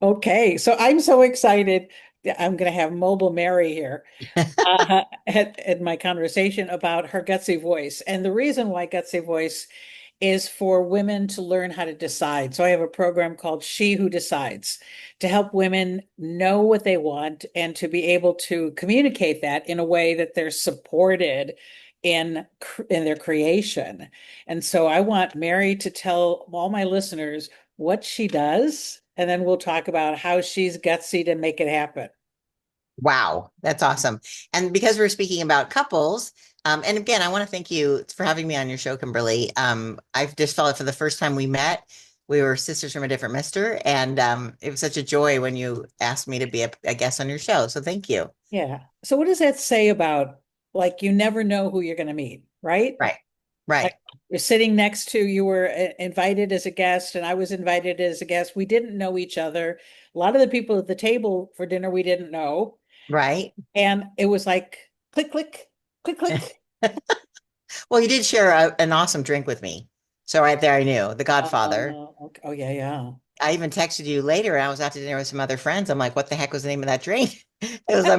Okay, so I'm so excited. I'm going to have Mobile Mary here at my conversation about her gutsy voice. And the reason why gutsy voice is for women to learn how to decide. So I have a program called She Who Decides to help women know what they want and to be able to communicate that in a way that they're supported in their creation. And so I want Mary to tell all my listeners what she does, and then we'll talk about how she's gutsy to make it happen. Wow, that's awesome. And because we're speaking about couples, and again, I want to thank you for having me on your show, Kimberly. I've just felt it for the first time we met. We were sisters from a different mister, and it was such a joy when you asked me to be a guest on your show. So thank you. Yeah. So what does that say about like you never know who you're going to meet, right? Right, Like right, you're sitting next to, you were invited as a guest, and I was invited as a guest. We didn't know each other. A lot of the people at the table for dinner we didn't know. right. And it was like click, click, click, click. Well, you did share an awesome drink with me. So right there, I knew The Godfather. Okay. Oh, yeah, yeah. I even texted you later, and I was out to dinner with some other friends. I'm like, what the heck was the name of that drink? Because I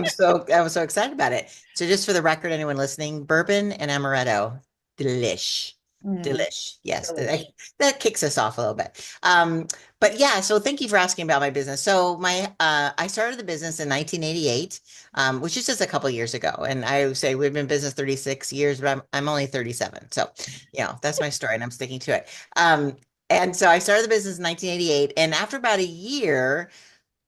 was so excited about it. So just for the record, anyone listening, bourbon and amaretto, delish. Mm, Delish. Yes, delish. that kicks us off a little bit. But yeah, so thank you for asking about my business. So my I started the business in 1988, which is just a couple years ago. And I would say we've been in business 36 years, but I'm only 37. So, that's my story and I'm sticking to it. And so I started the business in 1988. And after about a year,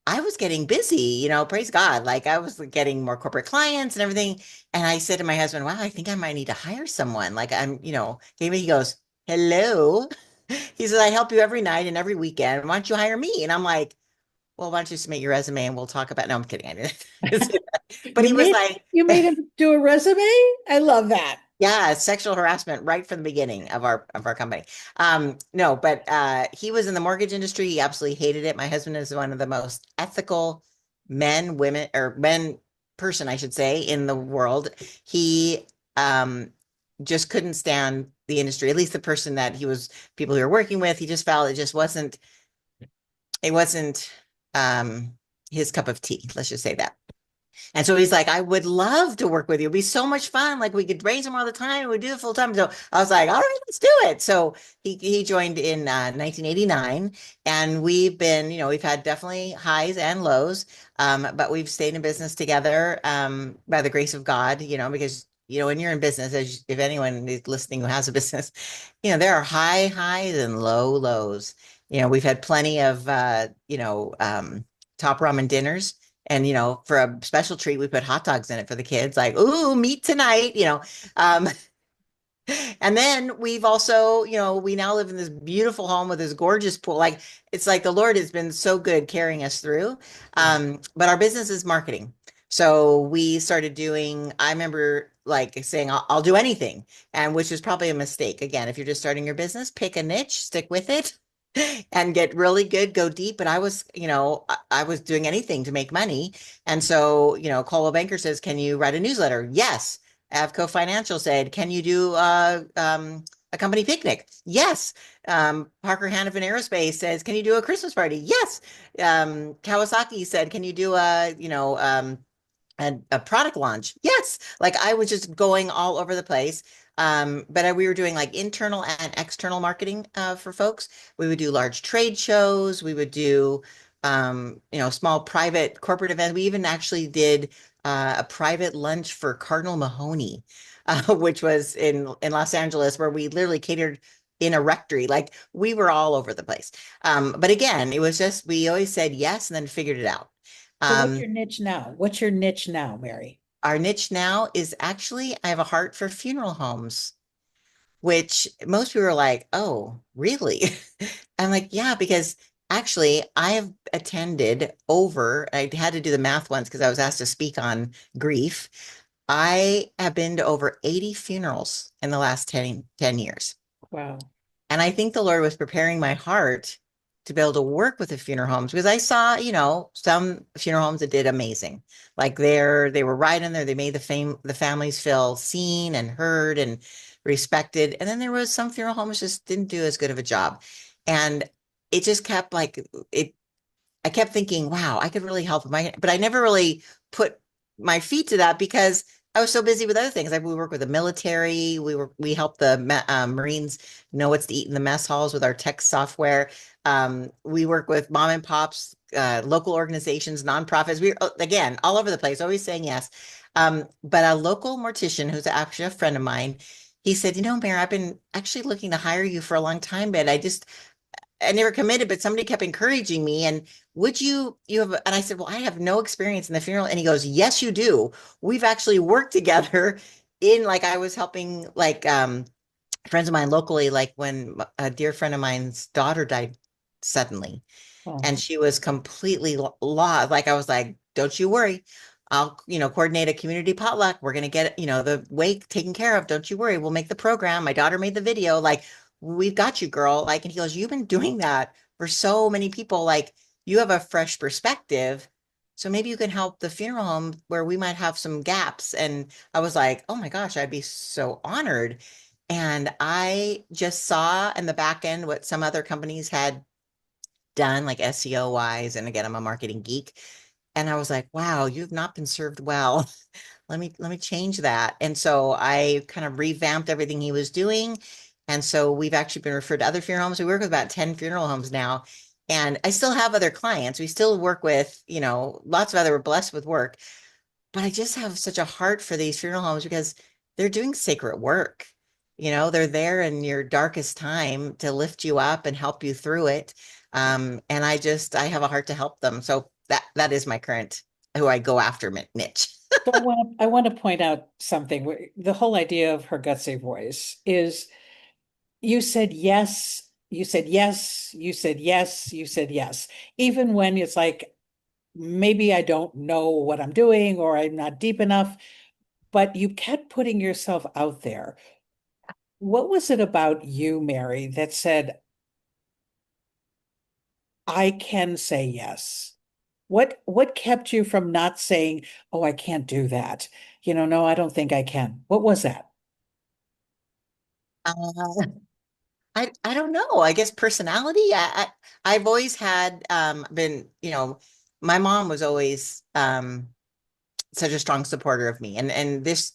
I was getting busy, praise God. Like I was getting more corporate clients and everything. And I said to my husband, wow, I think I might need to hire someone. Like he goes, hello. He says, I help you every night and every weekend. Why don't you hire me? And I'm like, well, why don't you submit your resume and we'll talk about, no, I'm kidding. I didn't say that. But You he was made like, you made him do a resume? I love that. yeah, sexual harassment right from the beginning of our company. No, but he was in the mortgage industry. He absolutely hated it. My husband is one of the most ethical men person, I should say, in the world. He just couldn't stand the industry, at least the person that people he were working with. He just felt it wasn't um his cup of tea. Let's just say that. And so he's like, I would love to work with you. It'd be so much fun. Like we could raise him all the time. We do it full time. So I was like, all right, let's do it. So he joined in 1989, and we've had definitely highs and lows, but we've stayed in business together by the grace of God. Because when you're in business, as if anyone is listening who has a business, there are high highs and low lows. We've had plenty of top ramen dinners. And, for a special treat, we put hot dogs in it for the kids, like, ooh, meet tonight. Um, and then we've also, we now live in this beautiful home with this gorgeous pool. Like, it's like the Lord has been so good carrying us through. Yeah. But our business is marketing. So we started I remember like saying, I'll do anything. And which is probably a mistake. Again, if you're just starting your business, pick a niche, stick with it and get really good, go deep. But I was, I was doing anything to make money. And so, Coldwell Banker says, can you write a newsletter? Yes. Avco Financial said, can you do a company picnic? Yes. Parker Hannifin Aerospace says, can you do a Christmas party? Yes. Kawasaki said, can you do a product launch? Yes. Like I was just going all over the place. But we were doing like internal and external marketing for folks. We would do large trade shows. We would do, small private corporate events. We even actually did a private lunch for Cardinal Mahoney, which was in Los Angeles, where we literally catered in a rectory. Like we were all over the place. But again, it was just we always said yes and then figured it out. So what's Um, your niche now? What's your niche now, Mary? our niche now is actually I have a heart for funeral homes, which most people are like, oh, really? I'm like, yeah, because actually I have attended I had to do the math once because I was asked to speak on grief. I have been to over 80 funerals in the last 10 years. Wow. And I think the Lord was preparing my heart to be able to work with the funeral homes because I saw, some funeral homes that did amazing. Like they were right in there. They made the families feel seen and heard and respected. And then there was some funeral homes just didn't do as good of a job. And it just kept like it I kept thinking, wow, I could really help him. But I never really put my feet to that because I was so busy with other things. Like we work with the military, we help the Marines know what's to eat in the mess halls with our tech software. We work with mom and pops, local organizations, nonprofits. We're again all over the place, always saying yes. But a local mortician who's actually a friend of mine, he said, Mayor, I've been actually looking to hire you for a long time, but I never committed, but somebody kept encouraging me. And would you have, and I said, well, I have no experience in the funeral. And he goes, yes, you do. We've actually worked together in like, I was helping like, friends of mine locally, like when a dear friend of mine's daughter died suddenly Oh, and she was completely lost. Like I was like, don't you worry. I'll, coordinate a community potluck. We're going to get, the wake taken care of. Don't you worry. We'll make the program. My daughter made the video. Like, we've got you, girl. Like, and he goes, you've been doing that for so many people. Like, you have a fresh perspective. So maybe you can help the funeral home where we might have some gaps. And I was like, oh my gosh, I'd be so honored. And I just saw in the back end what some other companies had done, like SEO wise. And again, I'm a marketing geek. And I was like, wow, you've not been served well. Let me change that. And so I kind of revamped everything he was doing. And so we've actually been referred to other funeral homes. We work with about 10 funeral homes now. And I still have other clients. We still work with, lots of other, we're blessed with work. But I just have such a heart for these funeral homes because they're doing sacred work. They're there in your darkest time to lift you up and help you through it. And I have a heart to help them. So that is my current who I go after niche. so I want to point out something. The whole idea of her gutsy voice is you said yes, you said yes, you said yes, you said yes. Even when it's like, maybe I don't know what I'm doing or I'm not deep enough, but you kept putting yourself out there. What was it about you, Mary, that said, I can say yes? What kept you from not saying, oh, I can't do that? No, I don't think I can. What was that? Uh, I don't know. I guess personality. I've always had been, my mom was always such a strong supporter of me. And this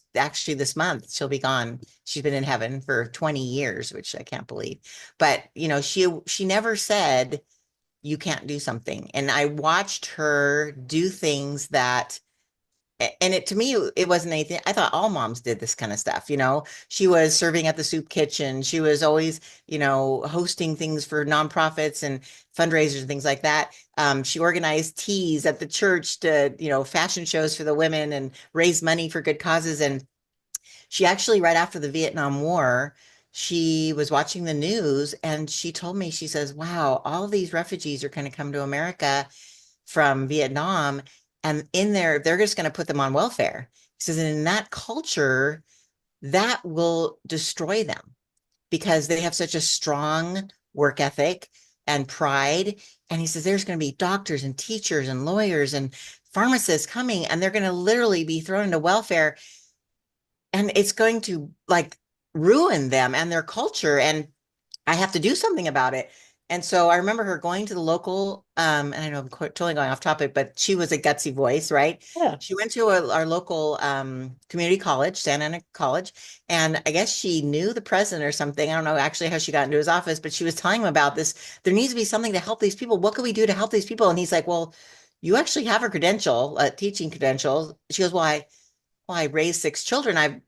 month she'll be gone. She's been in heaven for 20 years, which I can't believe. But, she never said you can't do something. And I watched her do things that and it to me it wasn't anything. I thought all moms did this kind of stuff. She was serving at the soup kitchen. She was always, hosting things for nonprofits and fundraisers and things like that. She organized teas at the church to, fashion shows for the women and raise money for good causes. And she actually, right after the Vietnam War, she was watching the news and she told me, she says, wow, all these refugees are going to come to America from Vietnam, and in there, they're just going to put them on welfare. He says, and in that culture, that will destroy them because they have such a strong work ethic and pride. And he says, there's going to be doctors and teachers and lawyers and pharmacists coming, and they're going to literally be thrown into welfare. And it's going to like ruin them and their culture. And I have to do something about it. And so I remember her going to the local, and I know I'm totally going off topic, but she was a gutsy voice, right? Yeah. She went to our local community college, Santa Ana College, and I guess she knew the president or something. I don't know actually how she got into his office, but she was telling him about this. There needs to be something to help these people. What can we do to help these people? And he's like, well, you actually have a credential, a teaching credential. She goes, well, I raised six children. I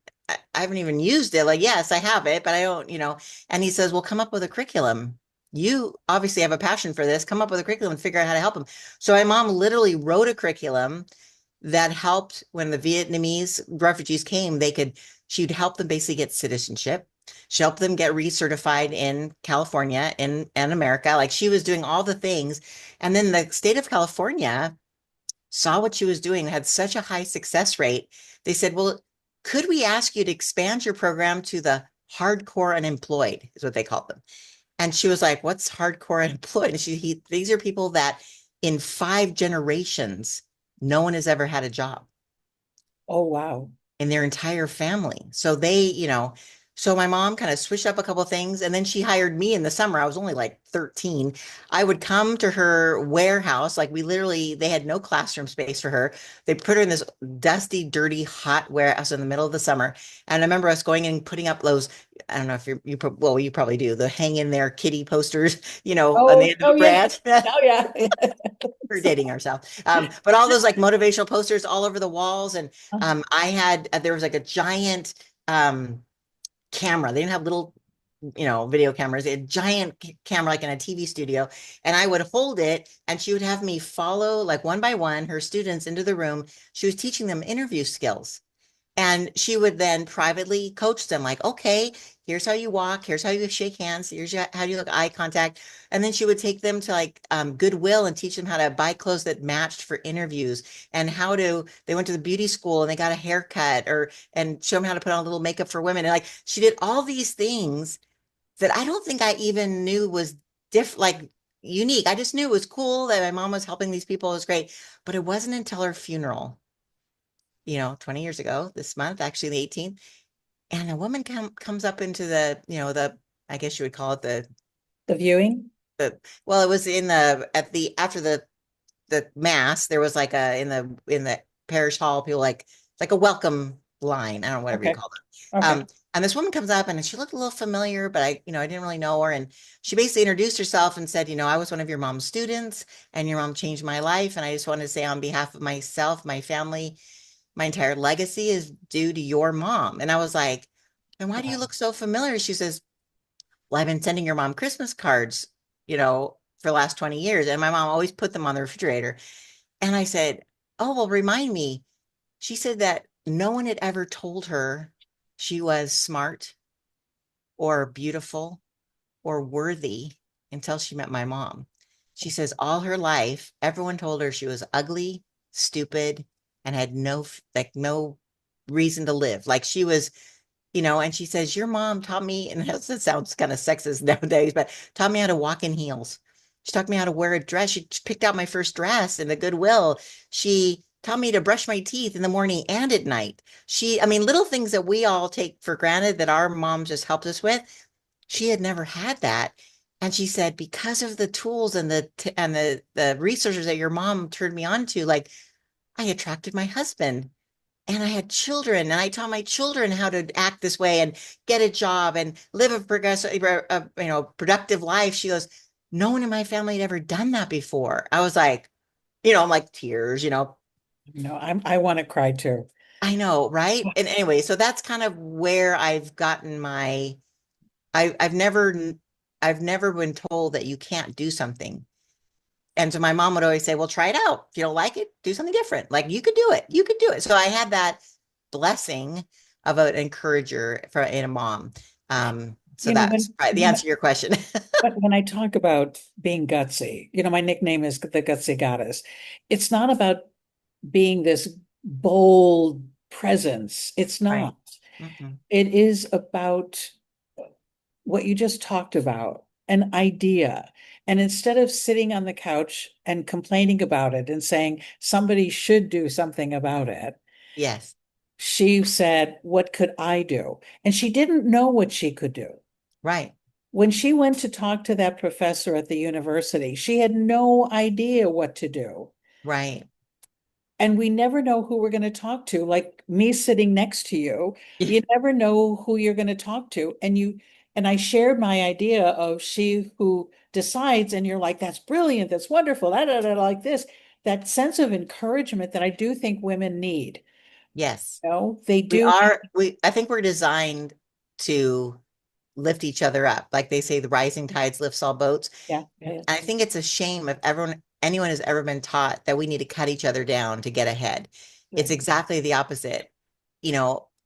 haven't even used it. Like, yes, I have it, but I don't, And he says, well, come up with a curriculum. You obviously have a passion for this. Come up with a curriculum and figure out how to help them. So my mom literally wrote a curriculum that helped when the Vietnamese refugees came, she'd help them basically get citizenship. She helped them get recertified in California in America. Like she was doing all the things. And then the state of California saw what she was doing, had such a high success rate. They said, well, could we ask you to expand your program to the hardcore unemployed, is what they called them. And she was like, what's hardcore unemployed? And these are people that in 5 generations, no one has ever had a job Oh, wow. in their entire family. So they, So my mom kind of switched up a couple of things and then she hired me in the summer. I was only like 13. I would come to her warehouse. Like we literally, they had no classroom space for her. They put her in this dusty, dirty, hot warehouse in the middle of the summer. And I remember us going in and putting up those, I don't know if well, you probably do, the hang in there kitty posters, on the Oh, end of oh the yeah. branch. Oh yeah. We're dating ourselves. But all those like motivational posters all over the walls. And Uh-huh. there was like a giant, camera. They didn't have little, video cameras. They had a giant camera like in a TV studio. And I would hold it and she would have me follow like one by one her students into the room. She was teaching them interview skills. And she would then privately coach them, like, okay, here's how you walk, here's how you shake hands, how you look eye contact. And then she would take them to like Goodwill and teach them how to buy clothes that matched for interviews and they went to the beauty school and they got a haircut and show them how to put on a little makeup for women. And like she did all these things that I don't think I even knew was like unique. I just knew it was cool that my mom was helping these people. It was great. But it wasn't until her funeral 20 years ago, this month, actually the 18th. And a woman comes up into I guess you would call it The viewing. well, it was after the mass, there was like in the parish hall, people like a welcome line. I don't know, whatever you Okay. call it. Okay. And this woman comes up and she looked a little familiar, but I didn't really know her. And she basically introduced herself and said, I was one of your mom's students and your mom changed my life. And I just wanted to say on behalf of myself, my family, my entire legacy is due to your mom. And I was like, then why do you Wow. look so familiar? She says, well, I've been sending your mom Christmas cards, for the last 20 years. And my mom always put them on the refrigerator. And I said, oh, well, remind me. She said that no one had ever told her she was smart or beautiful or worthy until she met my mom. She says all her life, everyone told her she was ugly, stupid, and had no reason to live. Like she was, and she says, your mom taught me, and that sounds kind of sexist nowadays, but taught me how to walk in heels. She taught me how to wear a dress. She picked out my first dress in the Goodwill. She taught me to brush my teeth in the morning and at night. I mean, little things that we all take for granted that our mom just helped us with. She had never had that. And she said, because of the tools and the resources that your mom turned me on to, like I attracted my husband and I had children and I taught my children how to act this way and get a job and live a progressive, productive life. She goes, no one in my family had ever done that before. I was like, I'm like tears, No, I want to cry too. I know, right? And anyway, so that's kind of where I've gotten I've never been told that you can't do something. And so my mom would always say, well, try it out. If you don't like it, do something different. Like you could do it. You could do it. So I had that blessing of an encourager in a mom. So You know, that's right. The answer to your question. when I talk about being gutsy, my nickname is the Gutsy Goddess. It's not about being this bold presence. It's Right. not. Mhm. It is about what you just talked about, an idea. And instead of sitting on the couch and complaining about it and saying somebody should do something about it, Yes. she said, what could I do? And she didn't know what she could do. Right. When she went to talk to that professor at the university, she had no idea what to do. Right. And we never know who we're going to talk to. Like me sitting next to you never know who you're going to talk to. And I shared my idea of she who decides, and you're like, that's brilliant, that's wonderful, like this, that sense of encouragement that I do think women need. Yes. They do. I think we're designed to lift each other up. Like they say, the rising tides lifts all boats. Yeah, yeah, I think it's a shame if anyone has ever been taught that we need to cut each other down to get ahead. It's right, exactly the opposite.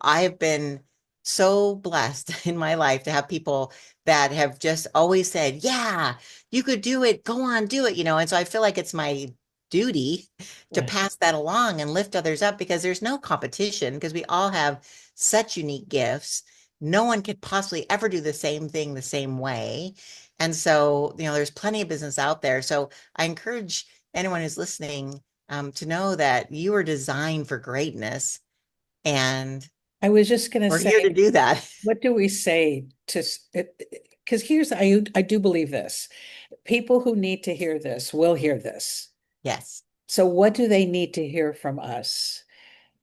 I have been so blessed in my life to have people that have just always said, yeah, you could do it. Go on, do it, and so I feel like it's my duty to right, pass that along and lift others up because there's no competition because we all have such unique gifts. No one could possibly ever do the same thing the same way. And so, there's plenty of business out there. So I encourage anyone who's listening to know that you are designed for greatness and I was just going to We're here to say, do that. what do we say to, because here's, I do believe this. People who need to hear this will hear this. Yes. So what do they need to hear from us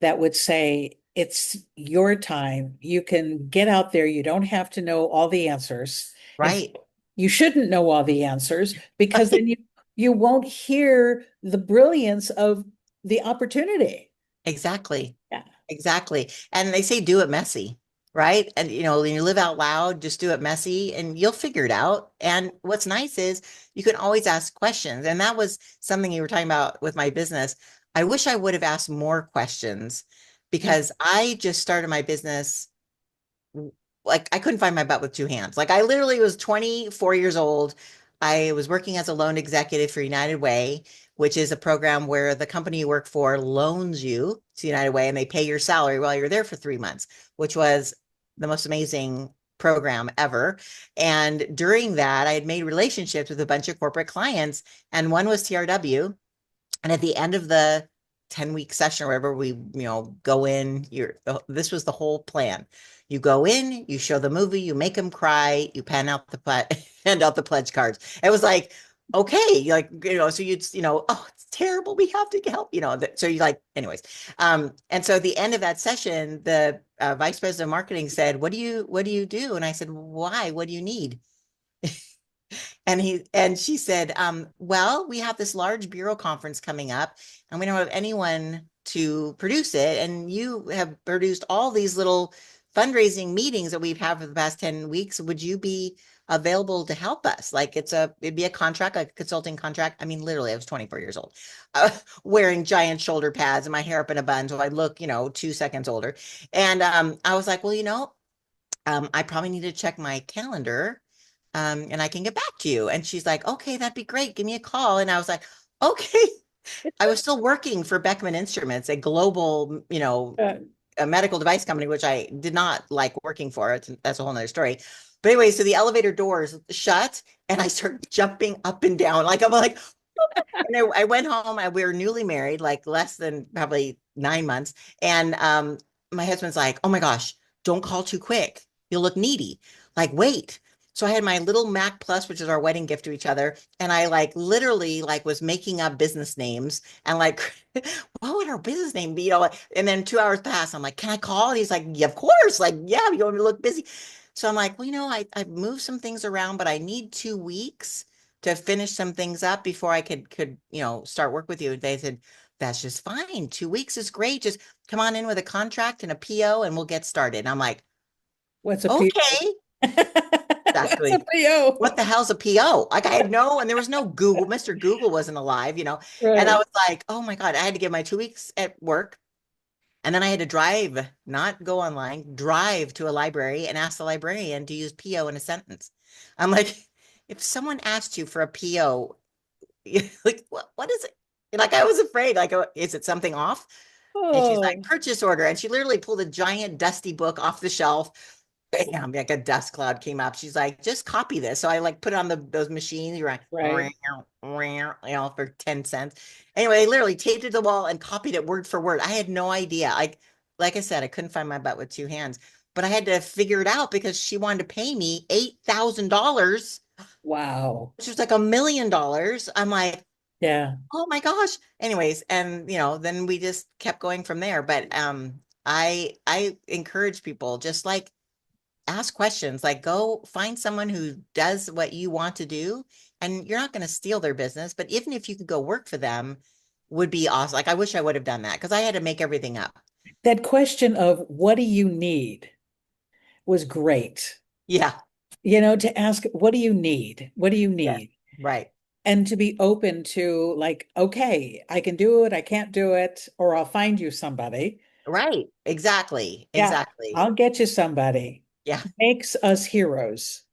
that would say, it's your time. You can get out there. You don't have to know all the answers. In fact, Right. you shouldn't know all the answers because then you won't hear the brilliance of the opportunity. Exactly. Yeah. Exactly. And they say do it messy, right? And when you live out loud, just do it messy and you'll figure it out. And what's nice is you can always ask questions. And that was something you were talking about with my business. I wish I would have asked more questions because I just started my business like I couldn't find my butt with two hands. Like I literally was 24 years old. I was working as a loan executive for United Way, which is a program where the company you work for loans you to United Way and they pay your salary while you're there for 3 months, which was the most amazing program ever. And during that, I had made relationships with a bunch of corporate clients, and one was TRW. And at the end of the 10-week session or whatever, go in, this was the whole plan. You go in, you show the movie, you make them cry, you pan out hand out the pledge cards. It was like, okay, like, so oh, it's terrible. We have to help, so you like, anyways. And so at the end of that session, the vice president of marketing said, what do you do? And I said, why? What do you need? And she said, well, we have this large bureau conference coming up, and we don't have anyone to produce it. And you have produced all these little fundraising meetings that we've had for the past 10 weeks. Would you be available to help us? Like it'd be a contract, like a consulting contract. I mean, literally, I was 24 years old, uh, wearing giant shoulder pads and my hair up in a bun. So I look, 2 seconds older. And I was like, well, I probably need to check my calendar, and I can get back to you. And she's like, okay, that'd be great. Give me a call. And I was like, okay. I was still working for Beckman Instruments, a global, Uh, a medical device company, which I did not like working for. That's a whole nother story. But anyway, so the elevator doors shut and I start jumping up and down. Like I'm like, and I went home. We were newly married, like less than probably 9 months. And my husband's like, "Oh my gosh, don't call too quick. You'll look needy. Like, wait." So I had my little Mac Plus, which is our wedding gift to each other, and I like literally like was making up business names and like, what would our business name be? And then 2 hours passed. I'm like, "Can I call?" And he's like, "Yeah, of course." Like, yeah, you want me to look busy? So I'm like, well, I've moved some things around, but I need 2 weeks to finish some things up before I could start work with you. They said, that's just fine. 2 weeks is great. Just come on in with a contract and a PO and we'll get started. And I'm like, what's a PO? okay, What's a exactly. PO? What the hell's a PO? Like I had and there was no Google. Mr. Google wasn't alive. And I Right. was like, oh my God, I had to give my 2 weeks at work. And then I had to drive, not go online, drive to a library and ask the librarian to use PO in a sentence. I'm like, if someone asked you for a PO, like what is it? Like I was afraid, like, oh, is it something off? And she's like, Oh, purchase order. And she literally pulled a giant dusty book off the shelf. Bam, like a dust cloud came up. She's like, just copy this. So I like put it on those machines, you're right. like, for 10 cents. Anyway, I literally taped it to the wall and copied it word for word. I had no idea. Like I said, I couldn't find my butt with two hands, but I had to figure it out because she wanted to pay me $8,000, Wow. which was like $1 million. I'm like, Yeah. oh my gosh. Anyways, and then we just kept going from there. But I encourage people just like ask questions, like go find someone who does what you want to do, and you're not going to steal their business, but even if you could go work for them would be awesome. Like I wish I would have done that because I had to make everything up. That question of what do you need was great. Yeah. To ask, what do you need? What do you Yes. need? Right. And to be open to like, okay, I can do it, I can't do it, or I'll find you somebody. Right. Exactly. Yeah, Exactly. I'll get you somebody. Yeah. Makes us heroes.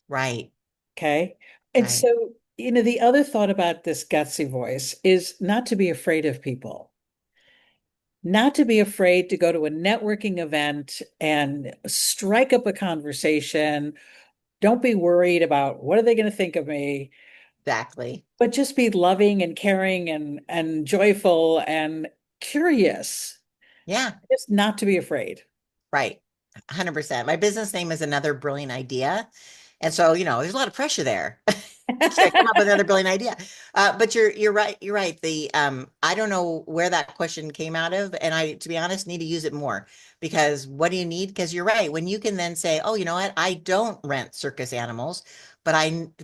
Right. Okay. And Right. so, the other thought about this gutsy voice is not to be afraid of people, not to be afraid to go to a networking event and strike up a conversation. Don't be worried about what are they going to think of me, Exactly. but just be loving and caring and joyful and curious. Yeah. Just not to be afraid. Right. 100%. My business name is Another Brilliant Idea. And so, there's a lot of pressure there. Should I come up with another brilliant idea? But you're right. You're right. The I don't know where that question came out of, and I, to be honest, need to use it more because what do you need? Because you're right. When you can then say, oh, you know what? I don't rent circus animals, but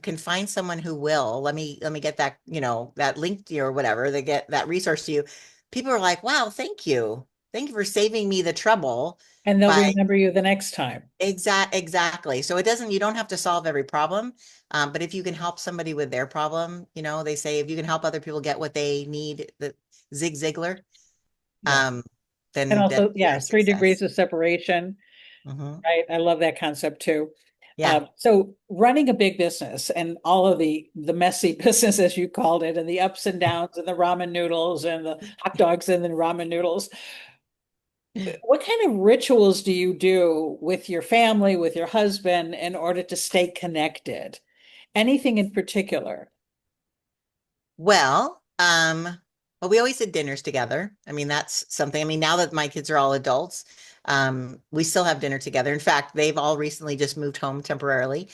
can find someone who will. Let me get that, that link to you or whatever. They get that resource to you. People are like, wow, thank you. Thank you for saving me the trouble And they'll by remember you the next time. exactly. So you don't have to solve every problem. But if you can help somebody with their problem, they say if you can help other people get what they need, the Zig Ziglar, Yeah. um, And then also, you're yeah, a 3 degrees success. of separation, Hmm. right? I love that concept too. Yeah. So running a big business and all of the messy business, as you called it, and the ups and downs and the ramen noodles and the hot dogs and the ramen noodles, what kind of rituals do you do with your family, with your husband, in order to stay connected? Anything in particular? Well, well, we always did dinners together. I mean, that's something. I mean, now that my kids are all adults, we still have dinner together. In fact, they've all recently just moved home temporarily,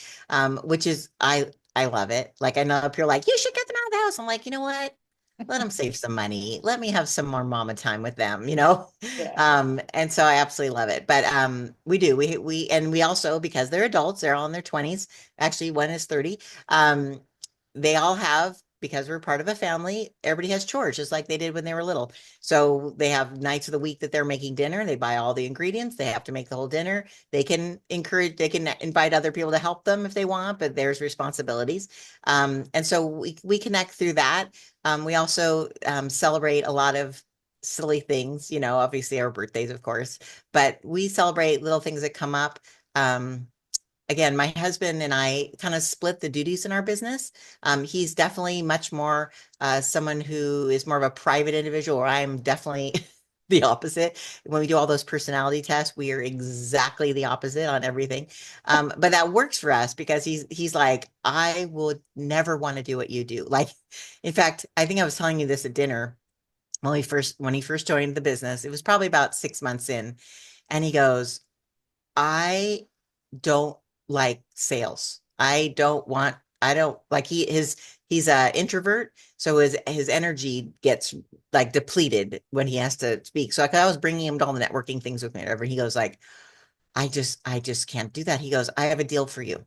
which is I love it. Like I know people are like, you should get them out of the house. I'm like, you know what? Let them save some money. Let me have some more mama time with them. Yeah. And so I absolutely love it. But we do. We also, because they're adults, they're all in their 20s. Actually, one is 30. They all have, because we're part of a family, everybody has chores just like they did when they were little. So they have nights of the week that they're making dinner. They buy all the ingredients. They have to make the whole dinner. They can invite other people to help them if they want, but there's responsibilities. And so we connect through that. We also celebrate a lot of silly things, obviously our birthdays, of course, but we celebrate little things that come up. Again, my husband and I kind of split the duties in our business. He's definitely much more someone who is more of a private individual, or I'm definitely the opposite. When we do all those personality tests, we are exactly the opposite on everything. But that works for us because he's like, I would never want to do what you do. Like, in fact, I think I was telling you this at dinner when he first joined the business. It was probably about 6 months in, and he goes, I don't like sales. I don't like he's a introvert, so his energy gets like depleted when he has to speak. So like I was bringing him to all the networking things with me, whatever. He goes like, I just can't do that. He goes, I have a deal for you.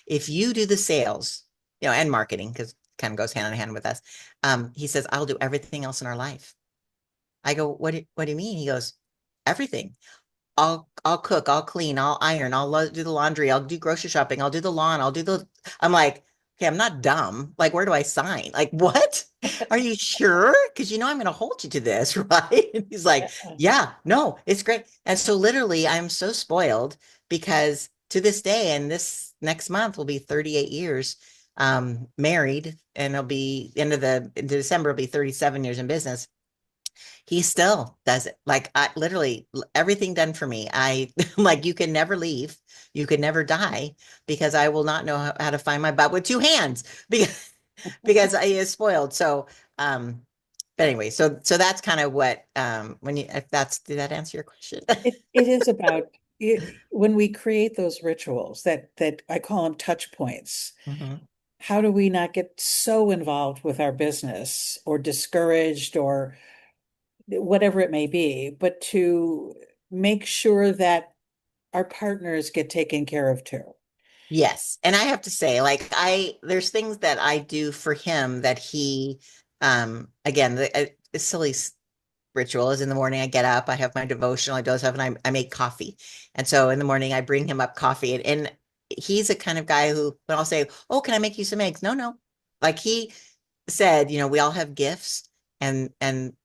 If you do the sales, and marketing, because kind of goes hand in hand with us. He says, I'll do everything else in our life. I go, what do you mean? He goes, everything. I'll cook, I'll clean, I'll iron, do the laundry, I'll do grocery shopping, I'll do the lawn, I'm like, okay, I'm not dumb. Like, where do I sign? Like, what? Are you sure? Because I'm going to hold you to this, right? And he's like, yeah, no, it's great. And so literally, I'm so spoiled because to this day, and this next month will be 38 years married, and it'll be into December, it'll be 37 years in business. He still does it. Like I literally everything done for me. Like you can never leave. You can never die because I will not know how to find my butt with two hands because I is spoiled. So but anyway, so that's kind of what when you if that's did that answer your question? It is about when we create those rituals that I call them touch points. Mhm. How do we not get so involved with our business or discouraged or whatever it may be, but to make sure that our partners get taken care of too. Yes. And I have to say, like, there's things that I do for him that again, the silly ritual is in the morning. I get up, I have my devotional, I doze have, and I make coffee. And so in the morning, I bring him up coffee. And he's a kind of guy who, when I'll say, oh, can I make you some eggs? No, no. Like he said, we all have gifts and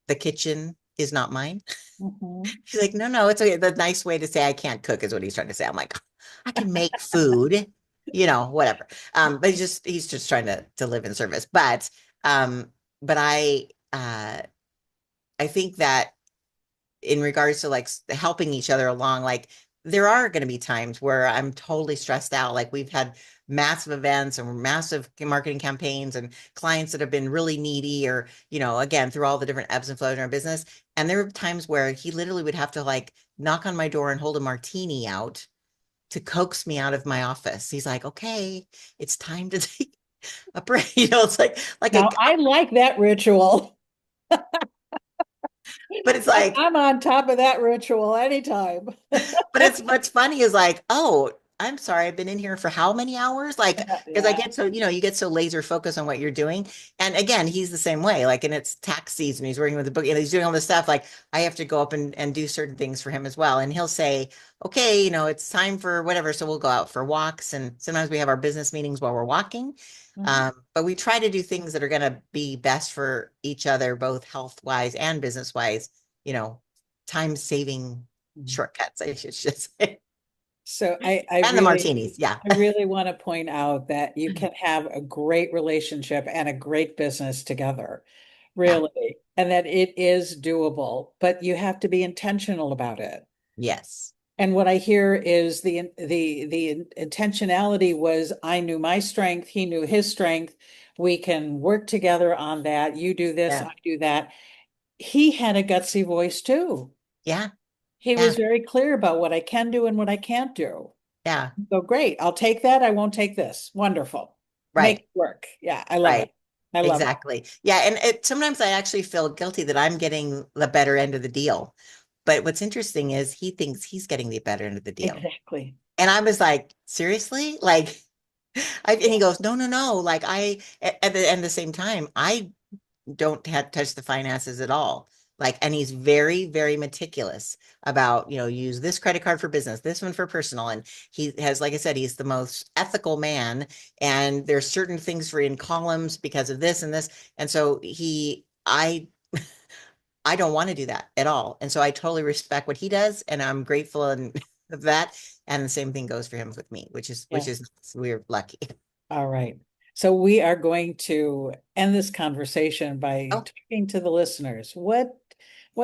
the kitchen is not mine. Mhm. She's like, no, no, it's okay. The nice way to say I can't cook is what he's trying to say. I'm like, I can make food, whatever. But he's just trying to live in service. Um, but I think that in regards to like helping each other along, like there are going to be times where I'm totally stressed out. Like we've had massive events and massive marketing campaigns and clients that have been really needy or, again, through all the different ebbs and flows in our business. And there were times where he literally would have to like knock on my door and hold a martini out to coax me out of my office. He's like, okay, it's time to take a break. It's like a, Now, I like that ritual. but it's like, I'm on top of that ritual anytime. but it's what's funny is like, oh, I'm sorry, I've been in here for how many hours? Like, because I Yeah. get so, you get so laser focused on what you're doing. And again, he's the same way. Like, and it's tax season, he's working with the book, and he's doing all this stuff. Like, I have to go up and do certain things for him as well. And he'll say, okay, it's time for whatever. So we'll go out for walks. And sometimes we have our business meetings while we're walking. Mhm. But we try to do things that are going to be best for each other, both health wise and business wise, you know, time saving Mhm. shortcuts, I should just say. So I And the really, martinis. Yeah. I really want to point out that you can have a great relationship and a great business together, Yeah. really, and that it is doable, but you have to be intentional about it. Yes. And what I hear is the intentionality was I knew my strength, he knew his strength. We can work together on that. You do this, Yeah. I do that. He had a gutsy voice too. Yeah. He Yeah. was very clear about what I can do and what I can't do. Yeah. So great. I'll take that. I won't take this. Wonderful. Make Right. it work. Yeah, I love it. Right. I love it. Exactly. Yeah. And sometimes I actually feel guilty that I'm getting the better end of the deal. But what's interesting is he thinks he's getting the better end of the deal. Exactly. And I was like, seriously? Like, and he goes, no, no, no. Like at the same time, I don't have touch the finances at all. Like, and he's very, very meticulous about, use this credit card for business, this one for personal. And he has, like I said, he's the most ethical man. And there's certain things for in columns because of this and this. And so I don't want to do that at all. And so I totally respect what he does. And I'm grateful and of that. And the same thing goes for him with me, which Yeah. is we're lucky. All right. So we are going to end this conversation by Oh, talking to the listeners. What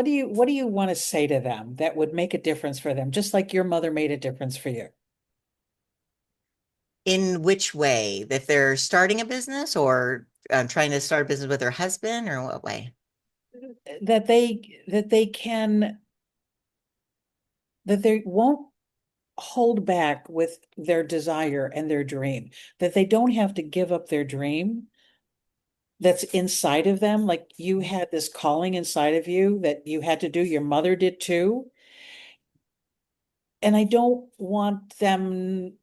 do you want to say to them that would make a difference for them, just like your mother made a difference for you? in which way? That they're starting a business or trying to start a business with their husband or what way? That they won't hold back with their desire and their dream, that they don't have to give up their dream that's inside of them. Like you had this calling inside of you that you had to do, your mother did too. And I don't want them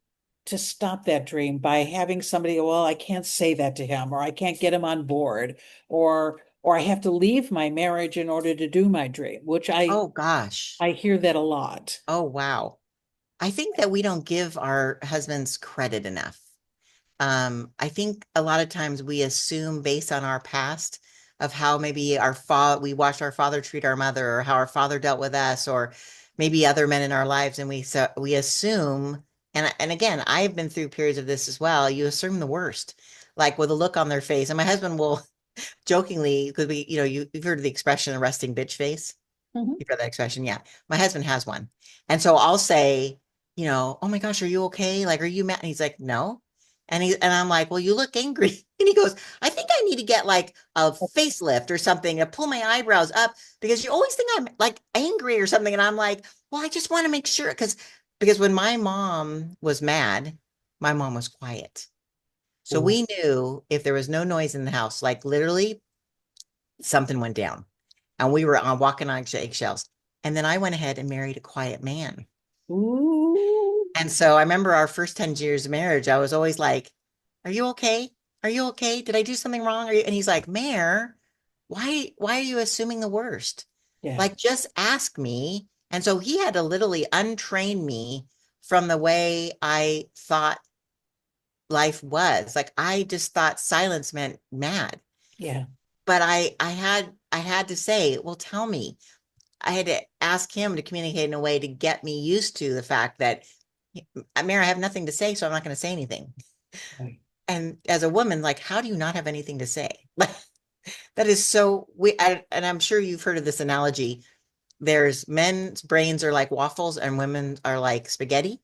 to stop that dream by having somebody, well, I can't say that to him, or I can't get him on board, or I have to leave my marriage in order to do my dream, which I Oh gosh. I hear that a lot. Oh wow. I think that we don't give our husbands credit enough. I think a lot of times we assume based on our past of how maybe our father we watched our father treat our mother or how our father dealt with us or maybe other men in our lives and we assume and again I've been through periods of this as well. You assume the worst, like with a look on their face. And my husband will jokingly, because you've heard of the expression a resting bitch face. Mhm. You've heard that expression? Yeah. My husband has one. And so I'll say, oh my gosh, are you okay? Like, are you mad? And he's like, no. And I'm like, well, you look angry. And he goes, I think I need to get like a facelift or something to pull my eyebrows up because you always think I'm like angry or something. And I'm like, well, I just want to make sure because when my mom was mad, my mom was quiet. So Ooh. we knew if there was no noise in the house, like literally something went down and we were on walking on eggshells. And then I went ahead and married a quiet man. Ooh. And so I remember our first 10 years of marriage, I was always like, are you okay? Are you okay? Did I do something wrong? And he's like, Mayor, why are you assuming the worst? Yeah, Like, just ask me. And so he had to literally untrain me from the way I thought life was. Like, I just thought silence meant mad. yeah, But I had to say, well, tell me. I had to ask him to communicate in a way to get me used to the fact that Mary, I have nothing to say, so I'm not going to say anything. right. And as a woman, like, how do you not have anything to say? Like, that is so and I'm sure you've heard of this analogy. there's men's brains are like waffles and women are like spaghetti,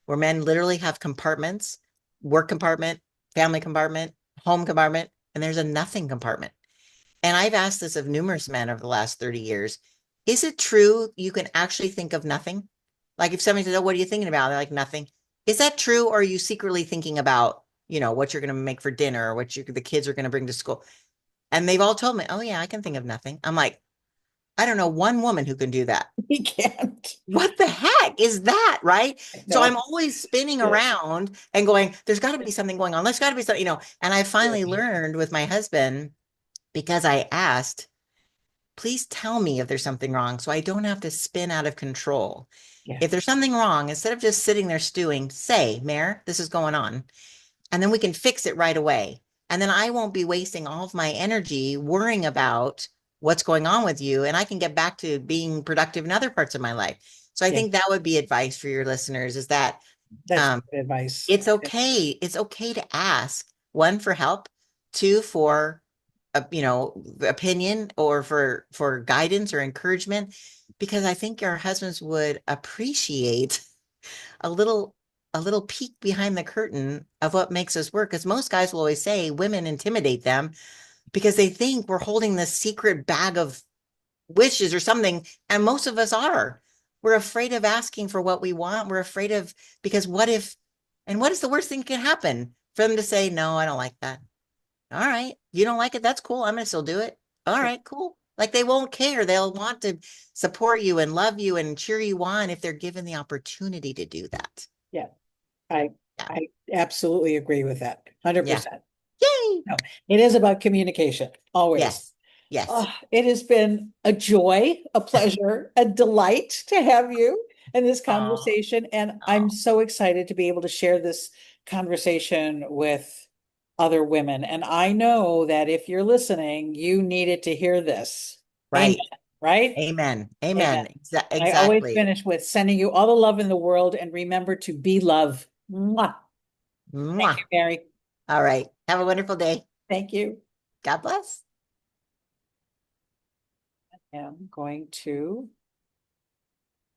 where men literally have compartments, work compartment, family compartment, home compartment, and there's a nothing compartment. And I've asked this of numerous men over the last 30 years. Is it true you can actually think of nothing? Like if somebody says, "Oh, what are you thinking about?" They're like, "Nothing." Is that true? Or are you secretly thinking about, what you're going to make for dinner or the kids are going to bring to school? And they've all told me, "Oh, yeah, I can think of nothing." I'm like, I don't know one woman who can do that. He can't. What the heck is that? Right. So I'm No. always spinning Yeah. around and going, there's got to be something going on. There's got to be something, and I finally Yeah. learned with my husband because I asked, please tell me if there's something wrong so I don't have to spin out of control. Yeah. If there's something wrong, instead of just sitting there stewing, say, Mayor, this is going on. And then we can fix it right away. And then I won't be wasting all of my energy worrying about what's going on with you. And I can get back to being productive in other parts of my life. So I Yeah. think that would be advice for your listeners is that That's um, good advice. it's okay. It's okay to ask one for help, two for opinion or for guidance or encouragement, because I think our husbands would appreciate a little a little peek behind the curtain of what makes us work. Because most guys will always say women intimidate them because they think we're holding this secret bag of wishes or something, and most of us are. We're afraid of asking for what we want. We're afraid of because what if, and what is the worst thing that can happen for them to say, no, I don't like that. All right. You don't like it. That's cool. I'm going to still do it. All right, cool. Like they won't care. They'll want to support you and love you and cheer you on if they're given the opportunity to do that. Yeah. I Yeah. I absolutely agree with that. Yeah. 100%. Yay. No, it is about communication, always. Yes. Yes. Oh, it has been a joy, a pleasure, a delight to have you in this Oh, conversation. And I'm oh, so excited to be able to share this conversation with other women. And I know that if you're listening, you needed to hear this. Amen. right. Right? Amen. Amen. Amen. I always Exactly. finish with sending you all the love in the world and remember to be love. Mwah. Thank Mwah. you, Mary. All right. Have a wonderful day. Thank you. God bless. I'm going to